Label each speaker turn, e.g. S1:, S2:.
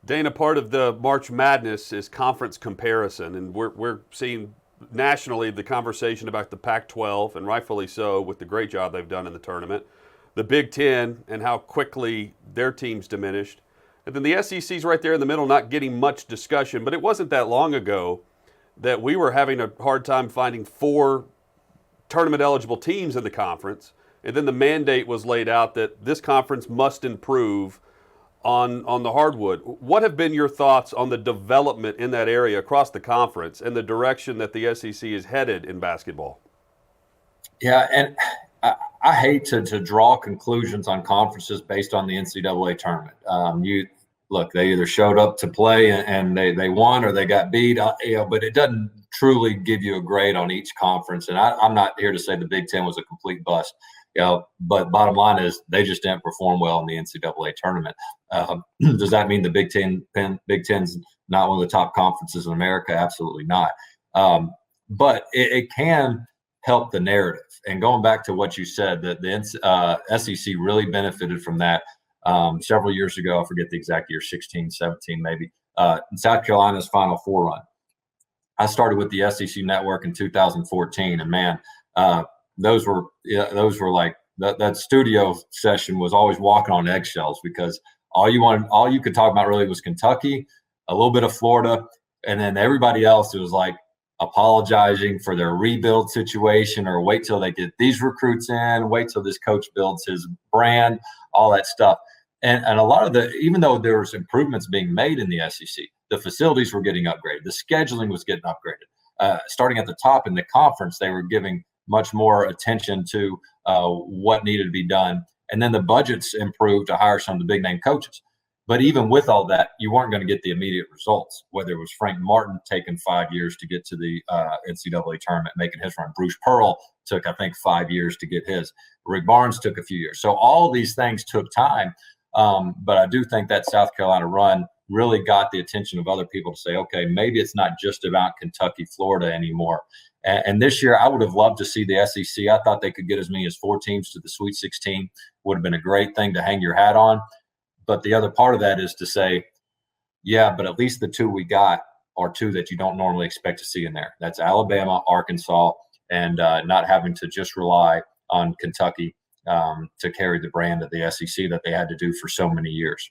S1: Dane, a part of the March Madness is conference comparison, and we're seeing nationally the conversation about the Pac-12, and rightfully so, with the great job they've done in the tournament. The Big Ten and how quickly their teams diminished. And then the SEC's right there in the middle, not getting much discussion. But it wasn't that long ago that we were having a hard time finding 4 tournament-eligible teams in the conference. And then the mandate was laid out that this conference must improve on the hardwood. What have been your thoughts on the development in that area across the conference and the direction that the SEC is headed in basketball?
S2: Yeah, and I hate to draw conclusions on conferences based on the NCAA tournament. They either showed up to play and they won or they got beat, but it doesn't truly give you a grade on each conference. And I'm not here to say the Big Ten was a complete bust. But bottom line is they just didn't perform well in the NCAA tournament. Does that mean the Big Ten's not one of the top conferences in America? Absolutely not. But it can help the narrative. And going back to what you said, that the SEC really benefited from that several years ago. I forget the exact year, 16, 17 maybe, in South Carolina's Final Four run. I started with the SEC Network in 2014, and man, those were like that studio session was always walking on eggshells, because all you could talk about really was Kentucky, a little bit of Florida, and then everybody else, it was like apologizing for their rebuild situation, or wait till they get these recruits in, wait till this coach builds his brand, all that stuff. And a lot of even though there was improvements being made in the SEC, the facilities were getting upgraded, the scheduling was getting upgraded. Starting at the top in the conference, they were giving much more attention to what needed to be done. And then the budgets improved to hire some of the big name coaches. But even with all that, you weren't going to get the immediate results, whether it was Frank Martin taking 5 years to get to the NCAA tournament, making his run. Bruce Pearl took, I think, 5 years to get his. Rick Barnes took a few years. So all these things took time. But I do think that South Carolina run really got the attention of other people to say, okay, maybe it's not just about Kentucky, Florida anymore. And this year, I would have loved to see the SEC. I thought they could get as many as 4 teams to the Sweet 16. Would have been a great thing to hang your hat on. But the other part of that is to say, yeah, but at least the 2 we got are 2 that you don't normally expect to see in there. That's Alabama, Arkansas, and not having to just rely on Kentucky to carry the brand of the SEC that they had to do for so many years.